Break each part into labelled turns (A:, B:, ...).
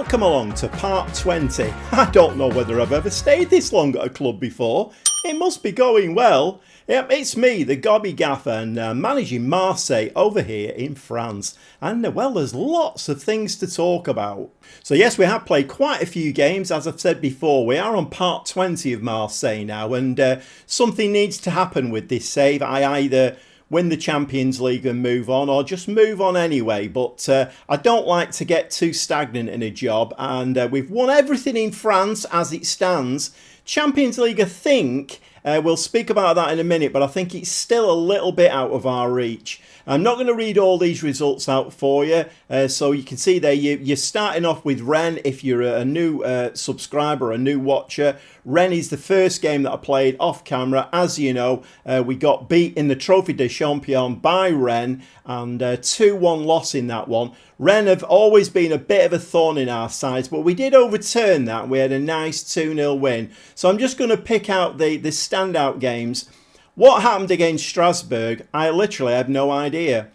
A: Welcome along to part 20. I don't know whether I've ever stayed this long at a club before. It must be going well. Yep, it's me, the Gobby Gaffer, and managing Marseille over here in France. And well, there's lots of things to talk about. So yes, we have played quite a few games. As I've said before, we are on part 20 of Marseille now, and something needs to happen with this save. I either win the Champions League and move on, or just move on anyway. But I don't like to get too stagnant in a job, and we've won everything in France as it stands. Champions League, I think, we'll speak about that in a minute, but I think it's still a little bit out of our reach. I'm not going to read all these results out for you, so you can see there you're starting off with Rennes if you're a new subscriber, a new watcher. Rennes is the first game that I played off camera. As you know, we got beat in the Trophy des Champions by Rennes, and 2-1 loss in that one. Rennes have always been a bit of a thorn in our sides, but we did overturn that. We had a nice 2-0 win. So I'm just going to pick out the standout games. What happened against Strasbourg, I literally had no idea.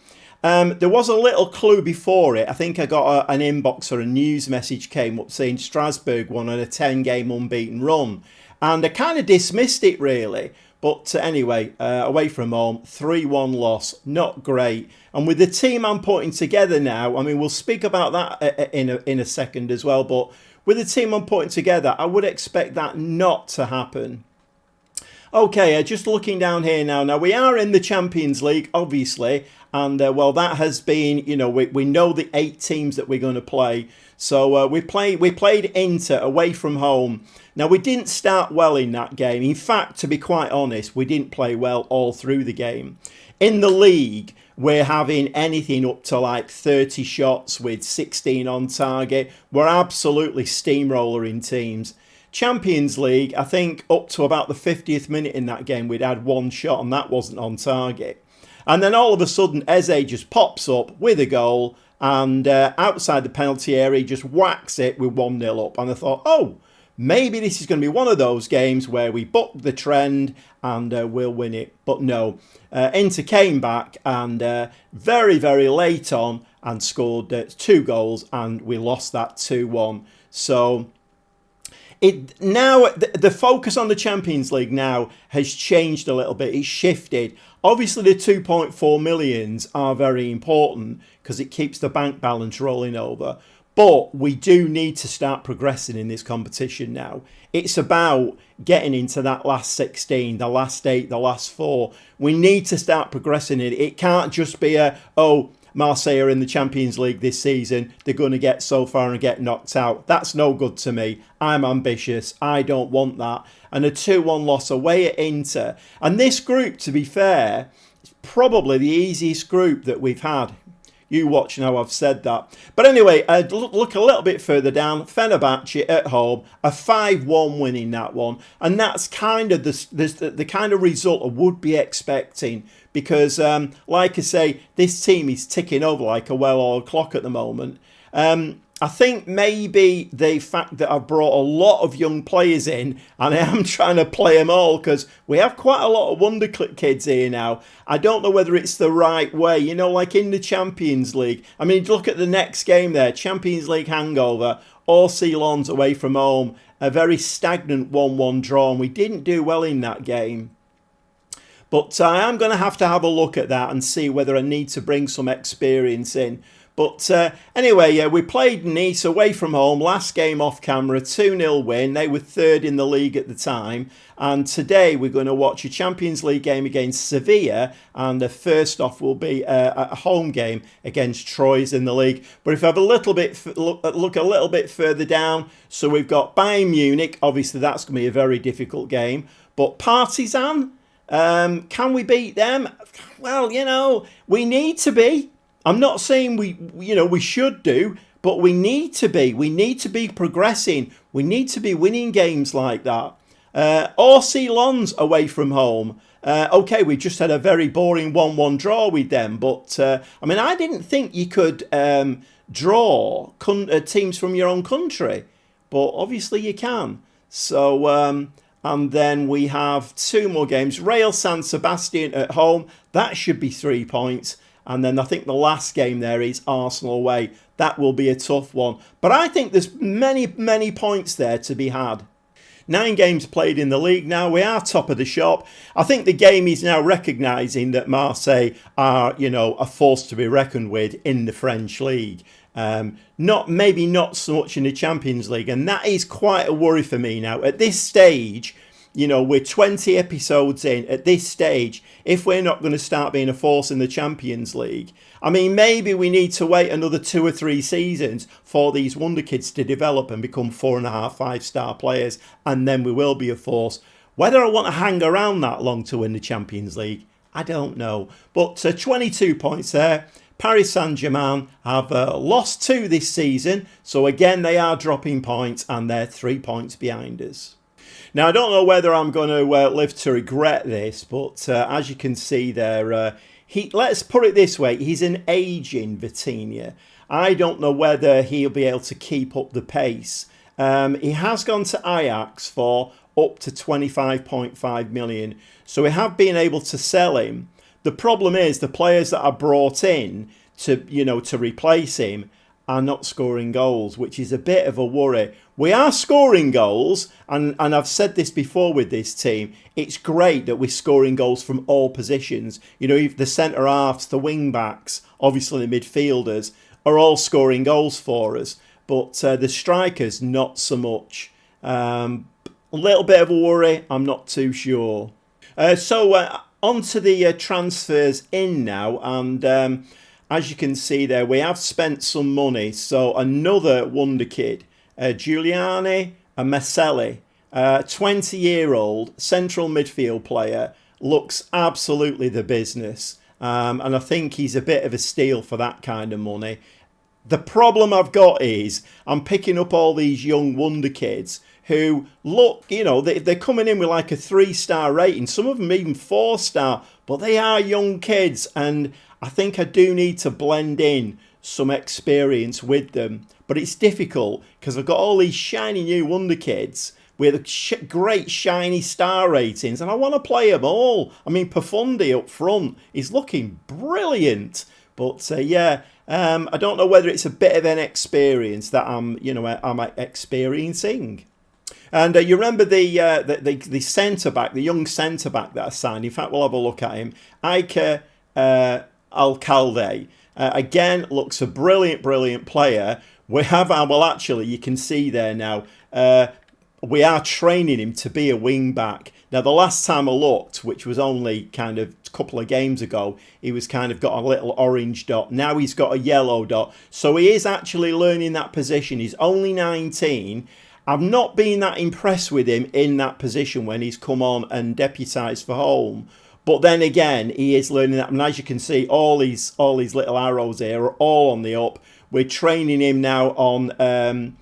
A: There was a little clue before it. I think I got an inbox or a news message came up saying Strasbourg won on a 10-game unbeaten run. And I kind of dismissed it, really. But anyway, away from home, 3-1 loss, not great. And with the team I'm putting together now, I mean, we'll speak about that in a second as well. But with the team I'm putting together, I would expect that not to happen. Okay, just looking down here now. Now, we are in the Champions League, obviously. And, well, that has been, you know, we know the 8 teams that we're going to play. So we played Inter away from home. Now, we didn't start well in that game. In fact, to be quite honest, we didn't play well all through the game. In the league, we're having anything up to like 30 shots with 16 on target. We're absolutely steamrolling teams. Champions League, I think up to about the 50th minute in that game, we'd had 1 shot and that wasn't on target. And then all of a sudden, Eze just pops up with a goal and outside the penalty area, just whacks it with 1-0 up. And I thought, oh, maybe this is going to be one of those games where we buck the trend and we'll win it. But no, Inter came back and very, very late on and scored 2 goals and we lost that 2-1. So now the focus on the Champions League now has changed a little bit. It's shifted. Obviously, the 2.4 millions are very important because it keeps the bank balance rolling over. But we do need to start progressing in this competition now. It's about getting into that last 16, the last 8, the last 4. We need to start progressing it. It can't just be Marseille are in the Champions League this season. They're going to get so far and get knocked out. That's no good to me. I'm ambitious. I don't want that. And a 2-1 loss away at Inter. And this group, to be fair, is probably the easiest group that we've had. You watch now, I've said that. But anyway, look a little bit further down. Fenerbahce at home, a 5-1 win in that one. And that's kind of the kind of result I would be expecting. Because, like I say, this team is ticking over like a well-oiled clock at the moment. I think maybe the fact that I've brought a lot of young players in and I am trying to play them all because we have quite a lot of wonder kids here now. I don't know whether it's the right way, you know, like in the Champions League. I mean, look at the next game there, Champions League hangover, RC Lens away from home, a very stagnant 1-1 draw, and we didn't do well in that game. But I am going to have a look at that and see whether I need to bring some experience in. But anyway, we played Nice away from home, last game off camera, 2-0 win. They were 3rd in the league at the time. And today we're going to watch a Champions League game against Sevilla. And the first off will be a home game against Troyes in the league. But if I have a little bit look a little bit further down, so we've got Bayern Munich. Obviously, that's going to be a very difficult game. But Partizan, can we beat them? Well, you know, we need to be. I'm not saying we should do, but we need to be. We need to be progressing. We need to be winning games like that. RC Lens away from home. Okay, we just had a very boring 1-1 draw with them. But, I mean, I didn't think you could draw teams from your own country. But obviously you can. So, and then we have 2 more games. Real San Sebastian at home. That should be 3 points. And then I think the last game there is Arsenal away. that will be a tough one. But I think there's many points there to be had. 9 games played in the league now. We are top of the shop. I think the game is now recognising that Marseille are, a force to be reckoned with in the French league. Maybe not so much in the Champions League. And that is quite a worry for me now. At this stage, we're 20 episodes in. At this stage, if we're not going to start being a force in the Champions League, I mean, maybe we need to wait another 2 or 3 seasons for these wonder kids to develop and become 4.5, 5-star players, and then we will be a force. Whether I want to hang around that long to win the Champions League, I don't know. But 22 points there. Paris Saint-Germain have lost 2 this season, so again they are dropping points and they're 3 points behind us. Now, I don't know whether I'm going to live to regret this, but as you can see there, let's put it this way, he's an ageing Vitinha. I don't know whether he'll be able to keep up the pace. He has gone to Ajax for up to 25.5 million, so we have been able to sell him. The problem is the players that are brought in to replace him are not scoring goals, which is a bit of a worry. We are scoring goals, and I've said this before with this team, it's great that we're scoring goals from all positions. The centre-halves, the wing-backs, obviously the midfielders, are all scoring goals for us. But the strikers, not so much. A little bit of a worry, I'm not too sure. On to the transfers in now, and as you can see there, we have spent some money. So another wonder kid, Giuliani Marseille, 20-year-old central midfield player, looks absolutely the business. And I think he's a bit of a steal for that kind of money. The problem I've got is I'm picking up all these young wonder kids who look, they're coming in with like a 3-star rating. Some of them even 4-star, but they are young kids. And I think I do need to blend in some experience with them. But it's difficult because I've got all these shiny new wonder kids with great shiny star ratings, and I want to play them all. I mean, Profundi up front is looking brilliant. But I don't know whether it's a bit of an experience that I'm experiencing. And you remember the centre back, the young centre back that I signed. In fact, we'll have a look at him. Ike Alcalde. Again, looks a brilliant player. We have, actually, you can see there now, we are training him to be a wing back. Now, the last time I looked, which was only kind of a couple of games ago, he was kind of got a little orange dot. Now he's got a yellow dot. So he is actually learning that position. He's only 19. I've not been that impressed with him in that position when he's come on and deputised for home. But then again, he is learning that. And as you can see, all these little arrows here are all on the up. We're training him now on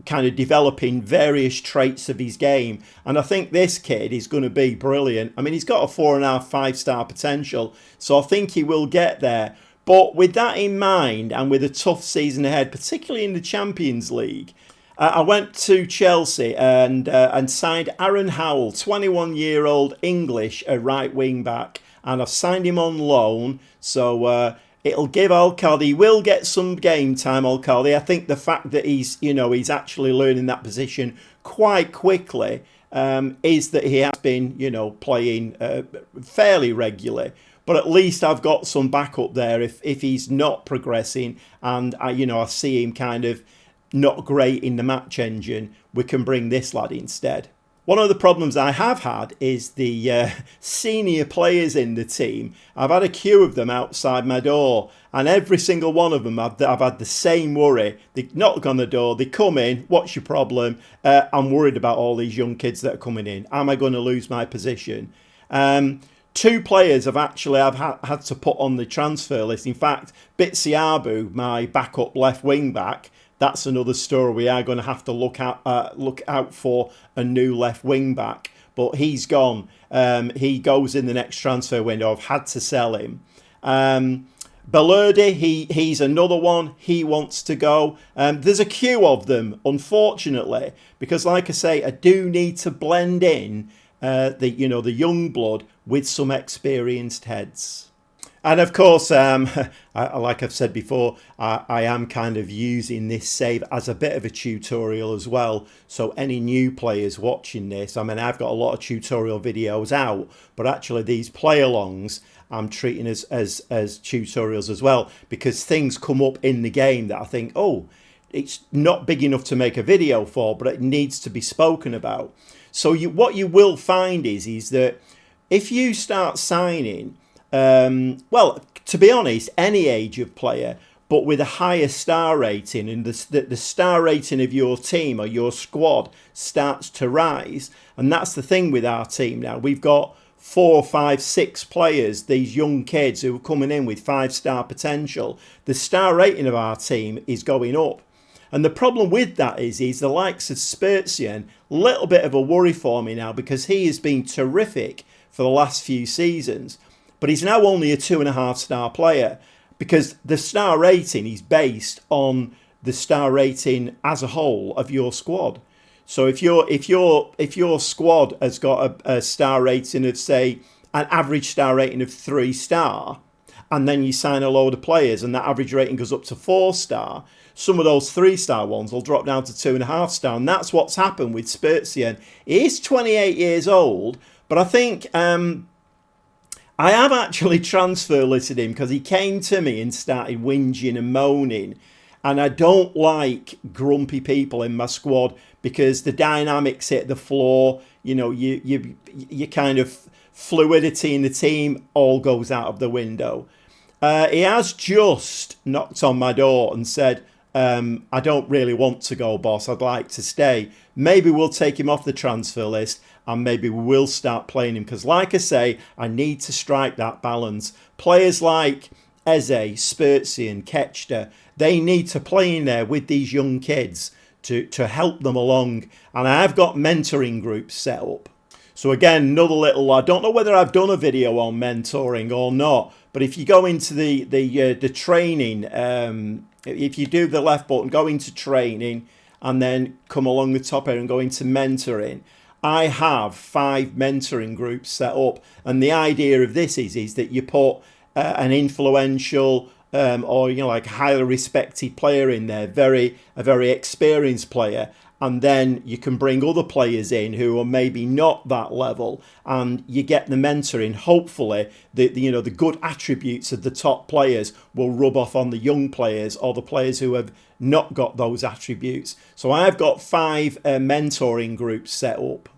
A: kind of developing various traits of his game. And I think this kid is going to be brilliant. I mean, he's got a 4.5, 5-star potential. So I think he will get there. But with that in mind, and with a tough season ahead, particularly in the Champions League, I went to Chelsea and signed Aaron Howell, 21-year-old English, a right wing back, and I've signed him on loan. So it'll give Alcalde, he will get some game time. Alcalde, I think the fact that he's actually learning that position quite quickly is that he has been playing fairly regularly. But at least I've got some backup there if he's not progressing, and I see him kind of not great in the match engine, we can bring this lad instead. One of the problems I have had is the senior players in the team. I've had a queue of them outside my door, and every single one of them I've had the same worry. They knock on the door, they come in, what's your problem? I'm worried about all these young kids that are coming in. Am I going to lose my position? 2 players I've had to put on the transfer list. In fact, Bitsiabu, my backup left wing back, that's another story. We are going to have to look out for a new left wing back. But he's gone. He goes in the next transfer window. I've had to sell him. Belerde, he's another one. He wants to go. There's a queue of them, unfortunately, because like I say, I do need to blend in the young blood with some experienced heads. And of course, like I've said before, I am kind of using this save as a bit of a tutorial as well. So any new players watching this, I mean, I've got a lot of tutorial videos out, but actually these play-alongs I'm treating as tutorials as well, because things come up in the game that I think, oh, it's not big enough to make a video for, but it needs to be spoken about. So what you will find is that if you start signing, well, to be honest, any age of player, but with a higher star rating, and the star rating of your team or your squad starts to rise. And that's the thing with our team now. We've got 4, 5, 6 players, these young kids who are coming in with 5-star potential. The star rating of our team is going up. And the problem with that is the likes of Spurzian, little bit of a worry for me now, because he has been terrific for the last few seasons. But he's now only a 2.5-star player, because the star rating is based on the star rating as a whole of your squad. So if your squad has got a star rating of, say, an average star rating of 3-star, and then you sign a load of players and that average rating goes up to 4-star, some of those 3-star ones will drop down to 2.5-star. And that's what's happened with Spurzian. He is 28 years old, but I think I have actually transfer listed him because he came to me and started whinging and moaning. And I don't like grumpy people in my squad, because the dynamics hit the floor. You know, you kind of fluidity in the team all goes out of the window. He has just knocked on my door and said, I don't really want to go, boss. I'd like to stay. Maybe we'll take him off the transfer list, and maybe we will start playing him. Because like I say, I need to strike that balance. Players like Eze, Spurzian, Ketchter, they need to play in there with these young kids to help them along. And I've got mentoring groups set up. So again, another little, I don't know whether I've done a video on mentoring or not, but if you go into the training, if you do the left button, go into training, and then come along the top here and go into mentoring, I have 5 mentoring groups set up. And the idea of this is that you put an influential or, you know, like highly respected player in there, a very experienced player, and then you can bring other players in who are maybe not that level, and you get the mentoring. Hopefully the good attributes of the top players will rub off on the young players or the players who have not got those attributes. So I've got 5 mentoring groups set up.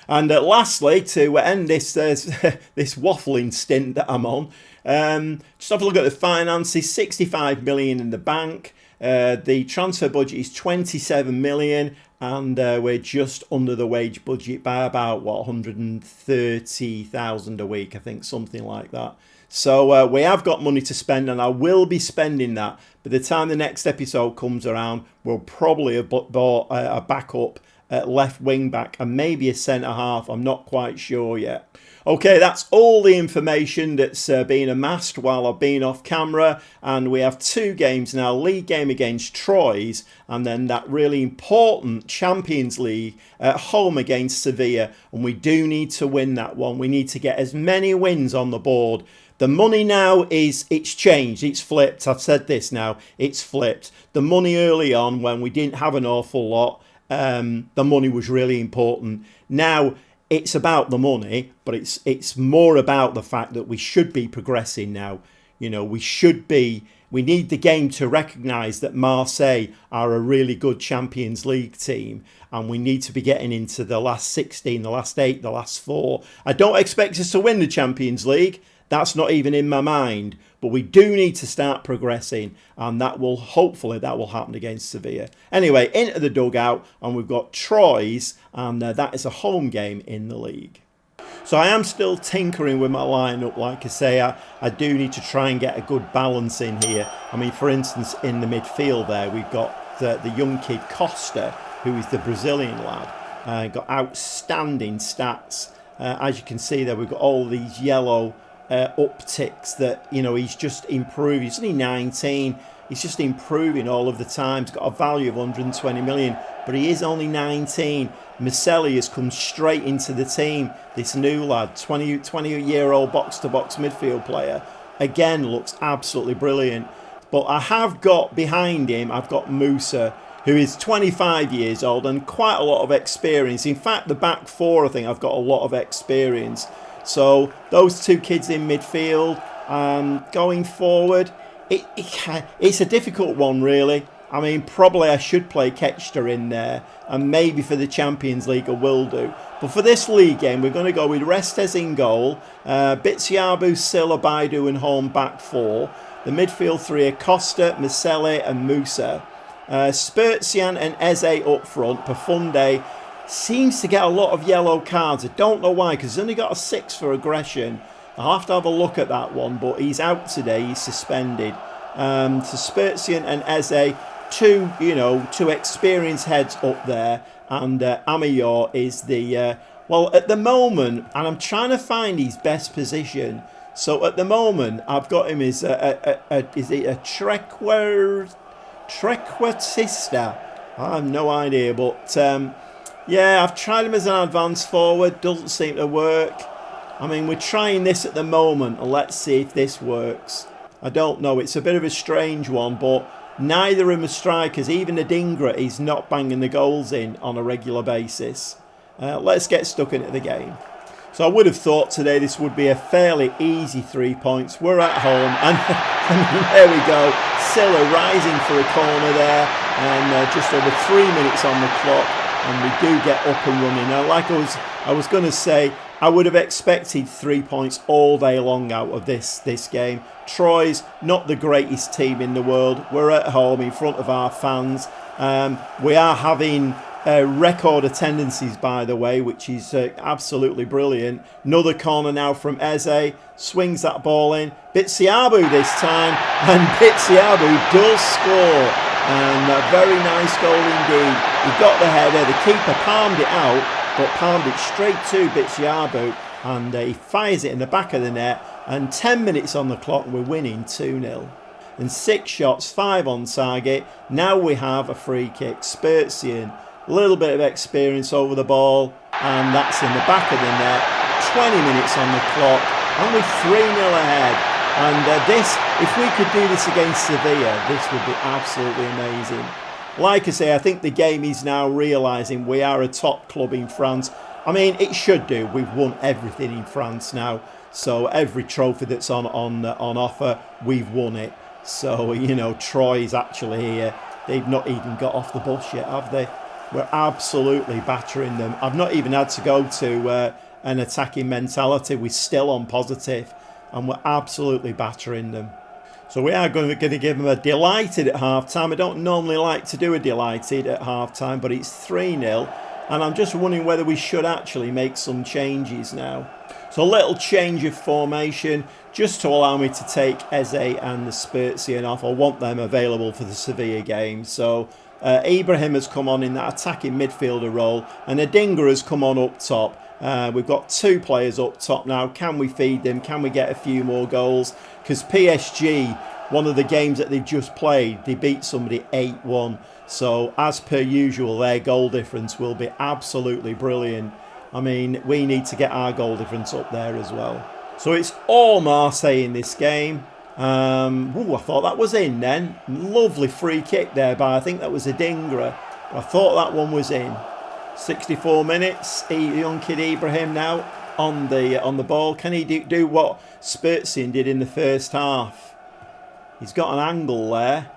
A: And lastly, to end this this waffling stint that I'm on, just have a look at the finances. 65 million in the bank. The transfer budget is 27 million, and we're just under the wage budget by about 130,000 a week, I think, something like that. So we have got money to spend, and I will be spending that. By the time the next episode comes around, we'll probably have bought a backup left wing back and maybe a centre half. I'm not quite sure yet. Okay, that's all the information that's been amassed while I've been off camera, and we have 2 games now. League game against Troyes, and then that really important Champions League at home against Sevilla, and we do need to win that one. We need to get as many wins on the board. The money now it's changed, it's flipped. I've said this now, it's flipped. The money early on, when we didn't have an awful lot, the money was really important. Now it's about the money, but it's more about the fact that we should be progressing now. You know, we need the game to recognise that Marseille are a really good Champions League team, and we need to be getting into the last 16, the last 8, the last 4. I don't expect us to win the Champions League. That's not even in my mind. But we do need to start progressing, and hopefully that will happen against Sevilla. Anyway, into the dugout, and we've got Troyes, and that is a home game in the league. So I am still tinkering with my lineup. Like I say, I do need to try and get a good balance in here. I mean, for instance, in the midfield there, we've got the young kid Costa, who is the Brazilian lad. Got outstanding stats. As you can see there, we've got all these yellow upticks that, you know, he's just improved. He's only 19. He's just improving all of the time. He's got a value of 120 million, but he is only 19. Marseille has come straight into the team. This new lad, 20-year-old box-to-box midfield player. again looks absolutely brilliant. But I have got behind him, I've got Musa, who is 25 years old and quite a lot of experience. In fact, the back four, I think I've got a lot of experience. So those two kids in midfield, going forward, it's a difficult one, really. I mean, probably I should play Ketchter in there, and maybe for the Champions League I will do. But for this league game, we're going to go with Restes in goal, Bitsiabu, Silla, Baidu and Holm back four. The midfield three are Costa, Masele and Musa. Spurtsian and Eze up front. Pafunde seems to get a lot of yellow cards. I don't know why, because he's only got a 6 for aggression. I'll have to have a look at that one, but he's out today. He's suspended. So Spurtsian and Eze, two experienced heads up there, and Amayor is the well at the moment, and I'm trying to find his best position. So at the moment, I've got him as is it a trequartista? I have no idea, but yeah, I've tried him as an advanced forward. Doesn't seem to work. I mean, we're trying this at the moment, and let's see if this works. I don't know. It's a bit of a strange one, but neither of them are strikers. Even Adingra is not banging the goals in on a regular basis. Let's get stuck into the game. So I would have thought today this would be a fairly easy 3 points. We're at home, and I mean, there we go. Silla rising for a corner there, and just over 3 minutes on the clock, and we do get up and running. Now, like I was going to say, I would have expected 3 points all day long out of this game. Troyes, not the greatest team in the world. We're at home in front of our fans. We are having record attendances, by the way, which is absolutely brilliant. Another corner now from Eze. Swings that ball in. Bitsiabu this time. And Bitsiabu does score. And a very nice goal indeed. He got the header. The keeper palmed it out, but palmed it straight to Bitsiabu. And he fires it in the back of the net. And 10 minutes on the clock, we're winning 2-0. And 6 shots, 5 on target. Now we have a free kick. Spurtsian, a little bit of experience over the ball. And that's in the back of the net. 20 minutes on the clock. And we're 3-0 ahead. And this, if we could do this against Sevilla, this would be absolutely amazing. Like I say, I think the game is now realising we are a top club in France. I mean, it should do. We've won everything in France now. So every trophy that's on offer, we've won it. So, you know, Troyes actually here. They've not even got off the bus yet, have they? We're absolutely battering them. I've not even had to go to an attacking mentality. We're still on positive, and we're absolutely battering them. So we are going to give them a delighted at half-time. I don't normally like to do a delighted at half-time, but it's 3-0. And I'm just wondering whether we should actually make some changes now. So a little change of formation, just to allow me to take Eze and the Spurtsian off. I want them available for the Sevilla game. So Ibrahim has come on in that attacking midfielder role, and Adingra has come on up top. We've got 2 players up top now. Can we feed them? Can we get a few more goals? Because PSG, one of the games that they've just played, they beat somebody 8-1. So as per usual, their goal difference will be absolutely brilliant. I mean, we need to get our goal difference up there as well. So it's all Marseille in this game. I thought that was in then. Lovely free kick there by, I think that was Adingra. I thought that one was in. 64 minutes. Young kid Ibrahim now on the ball. Can he do what Spurtsian did in the first half? He's got an angle there,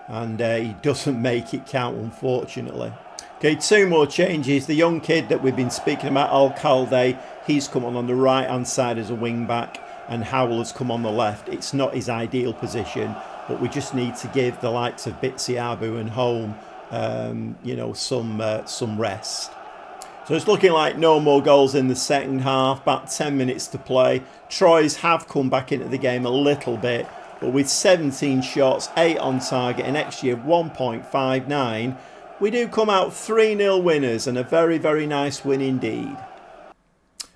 A: and he doesn't make it count, unfortunately. Okay, 2 more changes. The young kid that we've been speaking about, Alcalde, he's come on the right-hand side as a wing-back, and Howell has come on the left. It's not his ideal position, but we just need to give the likes of Bitsiabu and Holm, some rest. So it's looking like no more goals in the second half. About 10 minutes to play. Troyes have come back into the game a little bit, but with 17 shots, 8 on target, an XG of 1.59, we do come out 3-0 winners, and a very, very nice win indeed.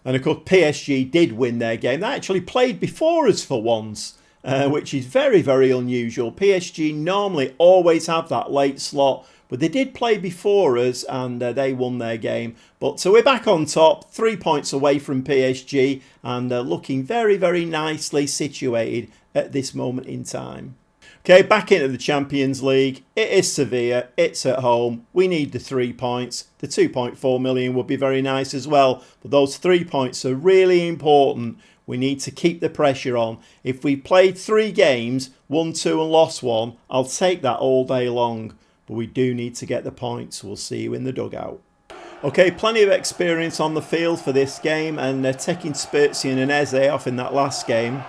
A: And of course, PSG did win their game. They actually played before us for once, which is very, very unusual. PSG normally always have that late slot but they did play before us and they won their game. But so we're back on top, 3 points away from PSG and looking very, very nicely situated at this moment in time. Okay, back into the Champions League. It is Sevilla. It's at home. We need the 3 points. The 2.4 million would be very nice as well. But those 3 points are really important. We need to keep the pressure on. If we played 3 games, won 2 and lost 1, I'll take that all day long. But we do need to get the points. We'll see you in the dugout. Okay, plenty of experience on the field for this game. And taking Spezia and Eze off in that last game,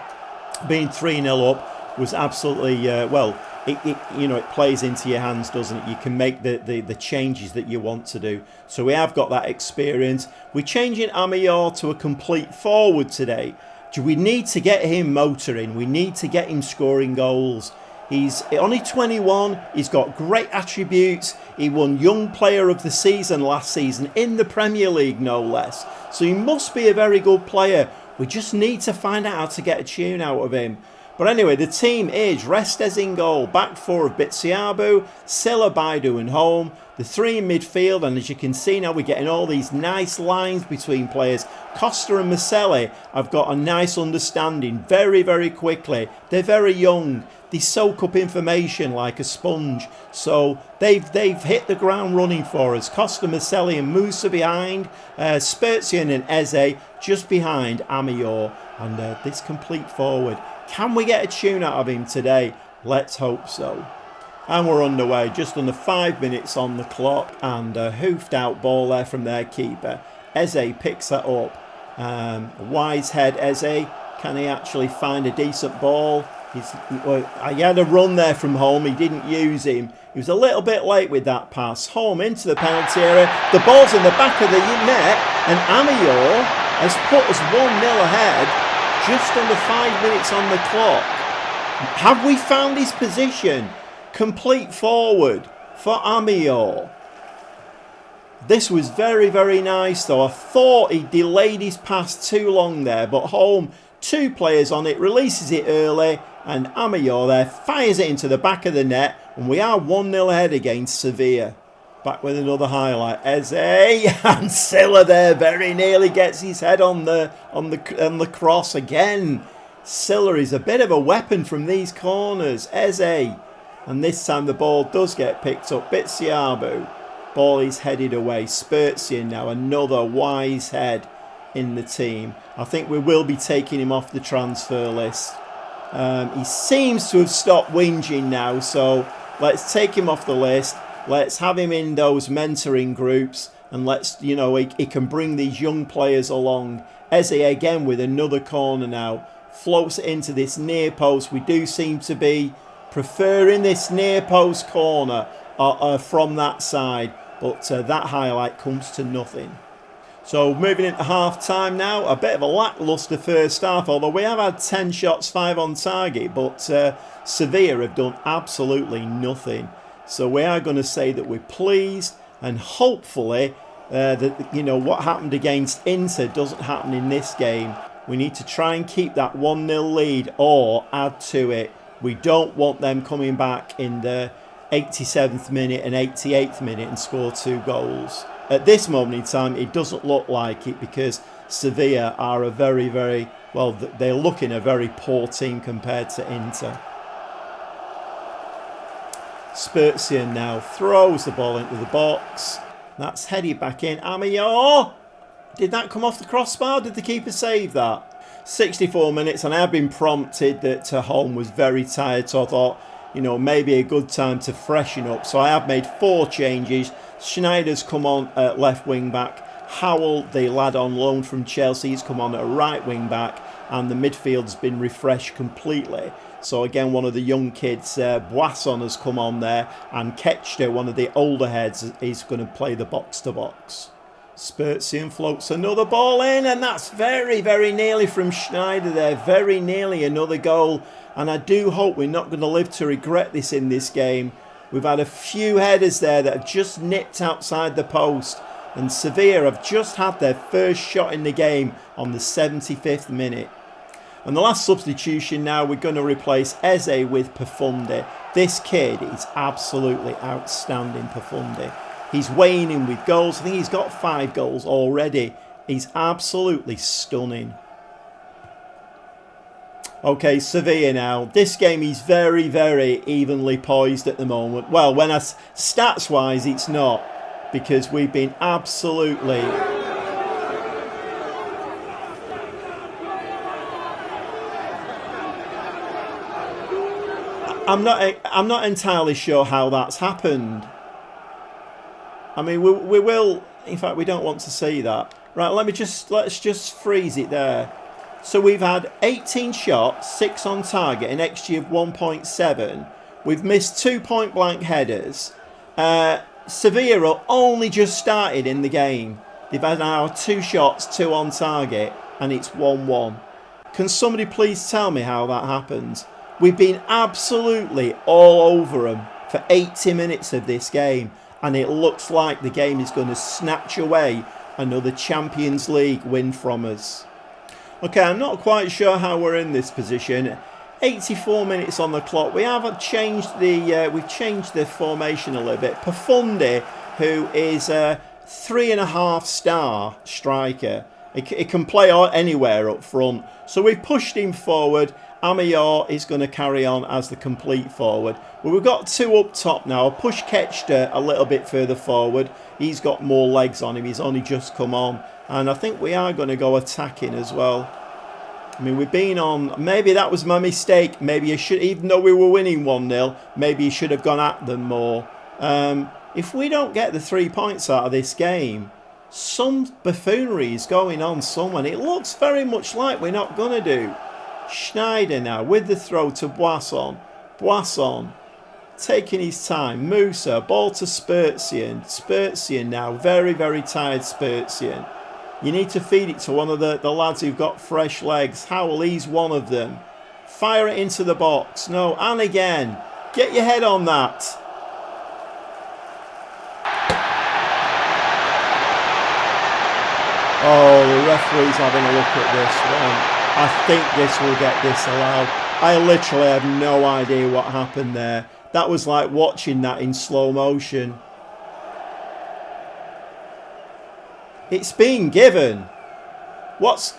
A: being 3-0 up, was absolutely, it plays into your hands, doesn't it? You can make the changes that you want to do. So we have got that experience. We're changing Amior to a complete forward today. We need to get him motoring. We need to get him scoring goals. He's only 21. He's got great attributes. He won Young Player of the Season last season in the Premier League, no less. So he must be a very good player. We just need to find out how to get a tune out of him. But anyway, the team is Restes in goal, back 4 of Bitsiabu, Silla, Baidu and Holm, the 3 in midfield, and as you can see now we're getting all these nice lines between players. Costa and Marseille have got a nice understanding very, very quickly. They're very young. They soak up information like a sponge. So they've hit the ground running for us. Costa, Marseille and Musa behind, Spezia and Eze just behind Amior, and this complete forward. Can we get a tune out of him today? Let's hope so. And we're underway, just under 5 minutes on the clock, and a hoofed out ball there from their keeper. Eze picks that up. Wise head Eze. Can he actually find a decent ball? He had a run there from Holm. He didn't use him. He was a little bit late with that pass. Holm into the penalty area. The ball's in the back of the net, and Amior has put us 1-0 ahead. Just under 5 minutes on the clock. Have we found his position? Complete forward for Amior. This was very, very nice though. I thought he delayed his pass too long there, but Holm, 2 players on it, releases it early, and Amior there fires it into the back of the net, and we are 1-0 ahead against Sevilla. Back with another highlight. Eze and Silla there very nearly gets his head on the cross again. Silla is a bit of a weapon from these corners. Eze, and this time the ball does get picked up. Bitsiabu, ball is headed away. Spezia now, another wise head in the team. I think we will be taking him off the transfer list. He seems to have stopped whinging now, so let's take him off the list. Let's have him in those mentoring groups, and let's, he can bring these young players along. Eze again with another corner now. Floats it into this near post. We do seem to be preferring this near post corner from that side, but that highlight comes to nothing. So moving into half time now, a bit of a lacklustre first half, although we have had 10 shots, 5 on target, but Sevilla have done absolutely nothing. So we are going to say that we're pleased, and hopefully that what happened against Inter doesn't happen in this game. We need to try and keep that 1-0 lead or add to it. We don't want them coming back in the 87th minute and 88th minute and score 2 goals. At this moment in time, it doesn't look like it, because Sevilla are a very, very, they're looking a very poor team compared to Inter. Spezia now throws the ball into the box. That's headed back in. Amior! Did that come off the crossbar? Did the keeper save that? 64 minutes, and I have been prompted that Holm was very tired, so I thought, maybe a good time to freshen up. So I have made 4 changes. Schneider's come on at left wing back. Howell, the lad on loan from Chelsea, has come on at right wing back, and the midfield's been refreshed completely. So again, one of the young kids, Boisson, has come on there, and Ketchter, one of the older heads, is going to play the box-to-box. Spezia floats another ball in, and that's very, very nearly from Schneider there. Very nearly another goal, and I do hope we're not going to live to regret this in this game. We've had a few headers there that have just nipped outside the post, and Sevilla have just had their first shot in the game on the 75th minute. And the last substitution now, we're going to replace Eze with Profundi. This kid is absolutely outstanding, Profundi. He's weighing in with goals. I think he's got 5 goals already. He's absolutely stunning. Okay, Sevilla now. This game is very, very evenly poised at the moment. Well, when stats-wise, it's not. Because we've been absolutely... I'm not entirely sure how that's happened. I mean, we will... In fact, we don't want to see that. Right, let's just freeze it there. So we've had 18 shots, 6 on target, an XG of 1.7. We've missed 2 point-blank headers. Sevilla only just started in the game. They've had now 2 shots, 2 on target, and it's 1-1. Can somebody please tell me how that happens? We've been absolutely all over them for 80 minutes of this game, and it looks like the game is going to snatch away another Champions League win from us. Okay, I'm not quite sure how we're in this position. 84 minutes on the clock. We have changed we've changed the formation a little bit. Profundi, who is a 3.5-star striker, he can play anywhere up front. So we've pushed him forward. Amayor is going to carry on as the complete forward. Well, we've got 2 up top now. I'll push Ketchta a little bit further forward. He's got more legs on him. He's only just come on. And I think we are going to go attacking as well. I mean, we've been on... Maybe that was my mistake. Maybe you should... Even though we were winning 1-0, maybe you should have gone at them more. If we don't get the 3 points out of this game, some buffoonery is going on somewhere. It looks very much like we're not going to do. Schneider now with the throw to Boisson. Boisson taking his time. Musa, ball to Spurzian. Spurzian now, very, very tired Spurzian. You need to feed it to one of the lads who've got fresh legs. Howell, he's one of them. Fire it into the box. No, and again. Get your head on that. Oh, the referee's having a look at this one. I think this will get disallowed. I literally have no idea what happened there. That was like watching that in slow motion. It's been given. What?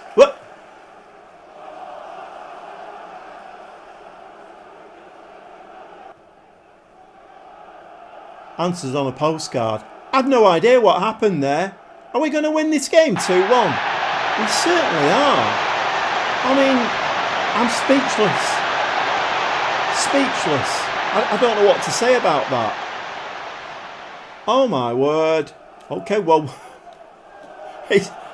A: Answers on a postcard. I've no idea what happened there. Are we going to win this game 2-1? We certainly are. I mean, I'm speechless. Speechless. I don't know what to say about that. Oh my word. Okay, well,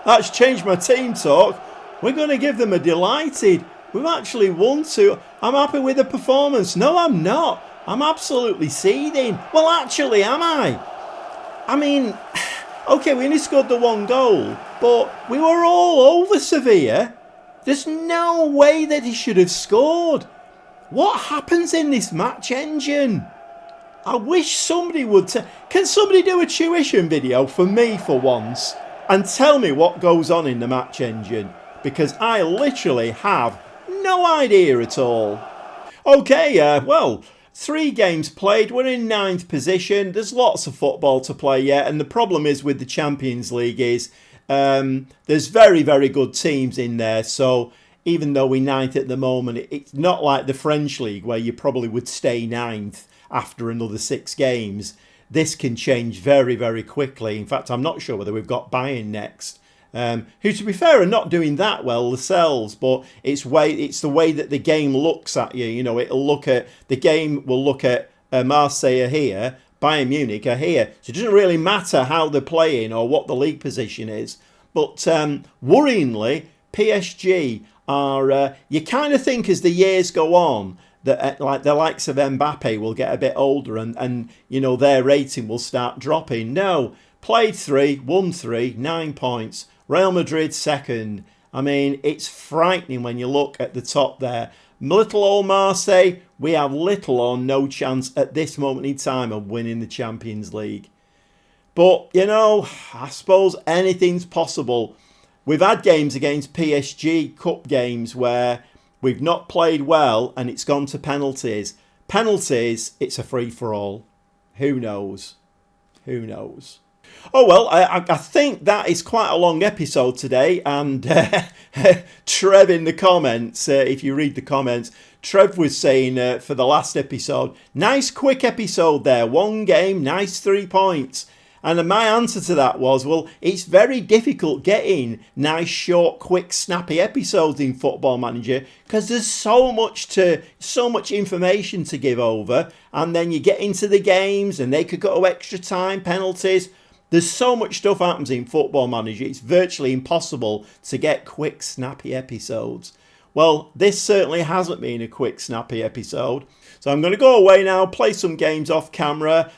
A: that's changed my team talk. We're going to give them a delighted. We've actually won 2. I'm happy with the performance. No, I'm not. I'm absolutely seething. Well, actually, am I? I mean, okay, we only scored the 1 goal, but we were all over Sevilla. There's no way that he should have scored. What happens in this match engine? I wish somebody would... Can somebody do a tuition video for me for once and tell me what goes on in the match engine? Because I literally have no idea at all. Okay, well, 3 games played. We're in 9th position. There's lots of football to play yet. And the problem is with the Champions League is... there's very, very good teams in there. So even though we're 9th at the moment, it's not like the French League where you probably would stay 9th after another 6 games. This can change very, very quickly. In fact, I'm not sure whether we've got Bayern next. Who, to be fair, are not doing that well themselves. But it's the way that the game looks at you. You know, the game will look at Marseille here. Bayern Munich are here. So it doesn't really matter how they're playing or what the league position is. But worryingly, PSG are... you kind of think as the years go on that like the likes of Mbappe will get a bit older and you know, their rating will start dropping. No. Played 3, won 3, 9 points. Real Madrid 2nd. I mean, it's frightening when you look at the top there. Little old Marseille, we have little or no chance at this moment in time of winning the Champions League. But, you know, I suppose anything's possible. We've had games against PSG, cup games, where We've not played well and it's gone to penalties. Penalties, it's a free-for-all. Who knows? Who knows? Oh well, I think that is quite a long episode today, and Trev in the comments, if you read the comments, Trev was saying for the last episode, nice quick episode there, one game, nice 3 points. And my answer to that was, well, it's very difficult getting nice, short, quick, snappy episodes in Football Manager because there's so much information to give over, and then you get into the games and they could go to extra time, penalties. There's so much stuff happens in Football Manager, it's virtually impossible to get quick, snappy episodes. Well, this certainly hasn't been a quick, snappy episode. So I'm going to go away now, play some games off camera.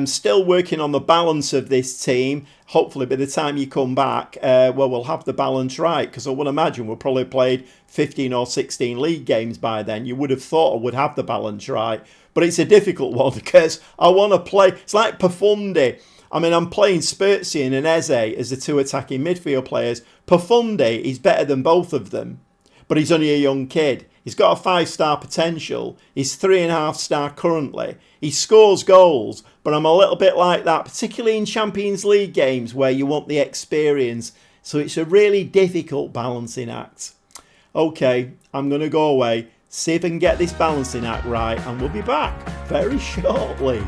A: Still working on the balance of this team. Hopefully by the time you come back, well, we'll have the balance right. Because I would imagine we'll probably played 15 or 16 league games by then. You would have thought I would have the balance right. But it's a difficult one because I want to play. It's like Profundi. I mean, I'm playing Spezia and Eze as the two attacking midfield players. Profundi is better than both of them. But he's only a young kid. He's got a 5-star potential. He's 3.5-star currently. He scores goals, but I'm a little bit like that, particularly in Champions League games where you want the experience. So it's a really difficult balancing act. Okay, I'm going to go away, see if I can get this balancing act right, and we'll be back very shortly.